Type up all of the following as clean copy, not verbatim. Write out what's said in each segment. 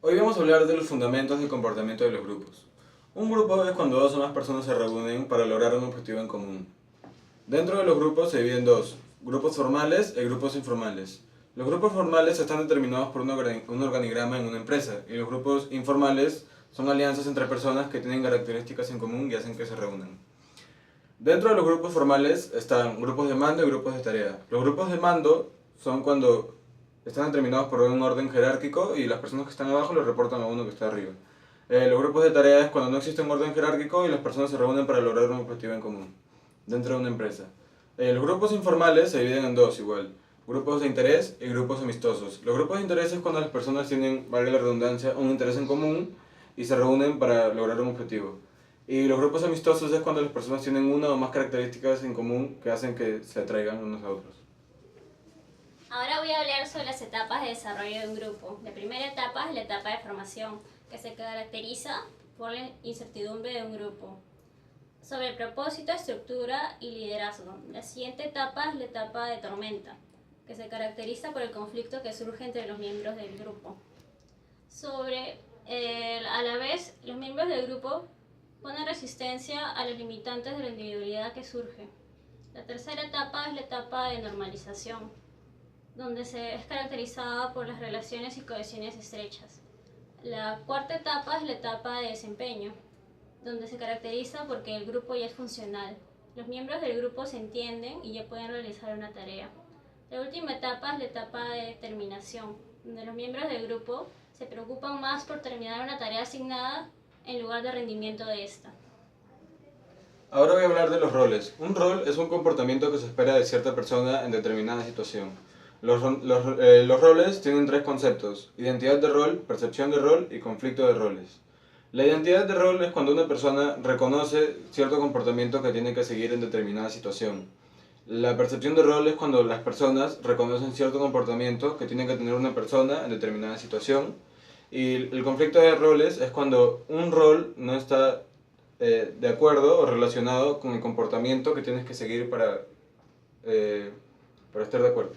Hoy vamos a hablar de los fundamentos del comportamiento de los grupos. Un grupo es cuando dos o más personas se reúnen para lograr un objetivo en común. Dentro de los grupos se dividen dos, grupos formales y grupos informales. Los grupos formales están determinados por un organigrama en una empresa y los grupos informales son alianzas entre personas que tienen características en común y hacen que se reúnan. Dentro de los grupos formales están grupos de mando y grupos de tarea. Los grupos de mando son cuando están determinados por un orden jerárquico y las personas que están abajo le reportan a uno que está arriba. Los grupos de tarea es cuando no existe un orden jerárquico y las personas se reúnen para lograr un objetivo en común dentro de una empresa. Los grupos informales se dividen en dos igual, grupos de interés y grupos amistosos. Los grupos de interés es cuando las personas tienen, valga la redundancia, un interés en común y se reúnen para lograr un objetivo. Y los grupos amistosos es cuando las personas tienen una o más características en común que hacen que se atraigan unos a otros. Ahora voy a hablar sobre las etapas de desarrollo de un grupo. La primera etapa es la etapa de formación, que se caracteriza por la incertidumbre de un grupo. Sobre el propósito, estructura y liderazgo. La siguiente etapa es la etapa de tormenta, que se caracteriza por el conflicto que surge entre los miembros del grupo. A la vez, los miembros del grupo ponen resistencia a los limitantes de la individualidad que surge. La tercera etapa es la etapa de normalización, donde se es caracterizada por las relaciones y cohesiones estrechas. La cuarta etapa es la etapa de desempeño, donde se caracteriza porque el grupo ya es funcional. Los miembros del grupo se entienden y ya pueden realizar una tarea. La última etapa es la etapa de determinación, donde los miembros del grupo se preocupan más por terminar una tarea asignada en lugar de rendimiento de esta. Ahora voy a hablar de los roles. Un rol es un comportamiento que se espera de cierta persona en determinada situación. Los roles tienen tres conceptos: identidad de rol, percepción de rol y conflicto de roles. La identidad de rol es cuando una persona reconoce cierto comportamiento que tiene que seguir en determinada situación. La percepción de rol es cuando las personas reconocen cierto comportamiento que tiene que tener una persona en determinada situación. Y el conflicto de roles es cuando un rol no está de acuerdo o relacionado con el comportamiento que tienes que seguir para estar de acuerdo.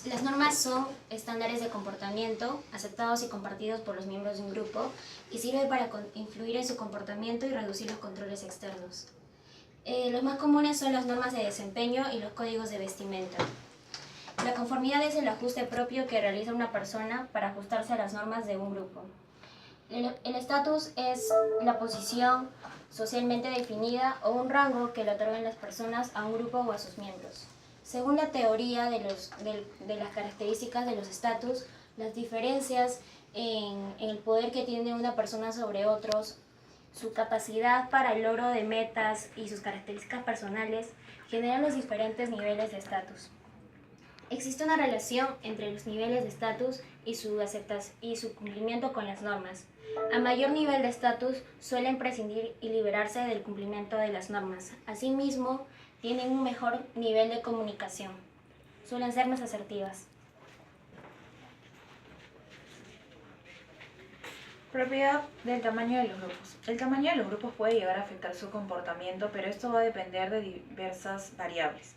Las normas son estándares de comportamiento aceptados y compartidos por los miembros de un grupo y sirven para influir en su comportamiento y reducir los controles externos. Los más comunes son las normas de desempeño y los códigos de vestimenta. La conformidad es el ajuste propio que realiza una persona para ajustarse a las normas de un grupo. El estatus es la posición socialmente definida o un rango que le otorgan las personas a un grupo o a sus miembros. Según la teoría de las características de los estatus, las diferencias en el poder que tiene una persona sobre otros, su capacidad para el logro de metas y sus características personales generan los diferentes niveles de estatus. Existe una relación entre los niveles de estatus y su cumplimiento con las normas. A mayor nivel de estatus suelen prescindir y liberarse del cumplimiento de las normas. Asimismo, tienen un mejor nivel de comunicación. Suelen ser más asertivas. Propiedad del tamaño de los grupos. El tamaño de los grupos puede llegar a afectar su comportamiento, pero esto va a depender de diversas variables.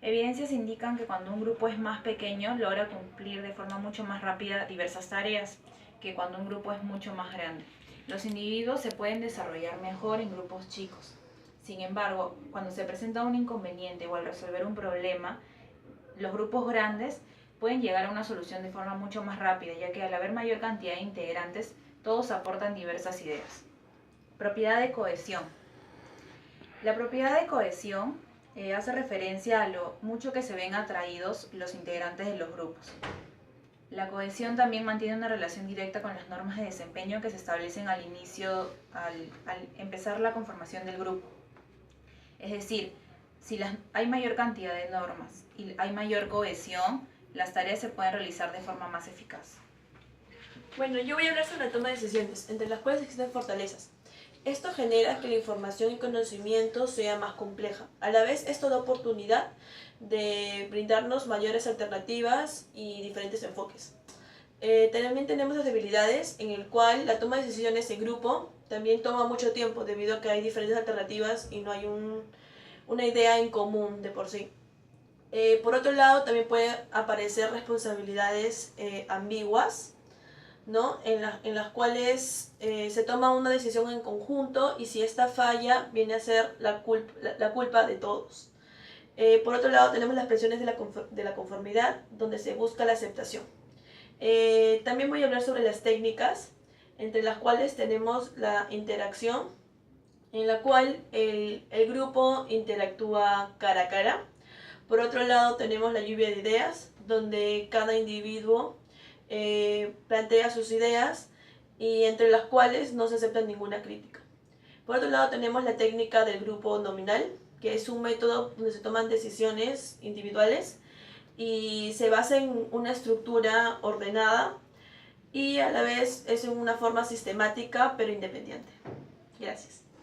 Evidencias indican que cuando un grupo es más pequeño, logra cumplir de forma mucho más rápida diversas tareas que cuando un grupo es mucho más grande. Los individuos se pueden desarrollar mejor en grupos chicos. Sin embargo, cuando se presenta un inconveniente o al resolver un problema, los grupos grandes pueden llegar a una solución de forma mucho más rápida, ya que al haber mayor cantidad de integrantes, todos aportan diversas ideas. Propiedad de cohesión. La propiedad de cohesión hace referencia a lo mucho que se ven atraídos los integrantes de los grupos. La cohesión también mantiene una relación directa con las normas de desempeño que se establecen al empezar la conformación del grupo. Es decir, si hay mayor cantidad de normas y hay mayor cohesión, las tareas se pueden realizar de forma más eficaz. Bueno, yo voy a hablar sobre la toma de decisiones, entre las cuales existen fortalezas. Esto genera que la información y conocimiento sea más compleja. A la vez, esto da oportunidad de brindarnos mayores alternativas y diferentes enfoques. También tenemos las debilidades, en el cual la toma de decisiones en grupo también toma mucho tiempo, debido a que hay diferentes alternativas y no hay una idea en común de por sí. Por otro lado, también pueden aparecer responsabilidades ambiguas, ¿no? En las cuales se toma una decisión en conjunto y si esta falla viene a ser la culpa de todos. Por otro lado, tenemos las presiones de la conformidad, donde se busca la aceptación. También voy a hablar sobre las técnicas, entre las cuales tenemos la interacción, en la cual el grupo interactúa cara a cara. Por otro lado, tenemos la lluvia de ideas, donde cada individuo plantea sus ideas y entre las cuales no se acepta ninguna crítica. Por otro lado, tenemos la técnica del grupo nominal, que es un método donde se toman decisiones individuales y se basa en una estructura ordenada y a la vez es en una forma sistemática pero independiente. Gracias.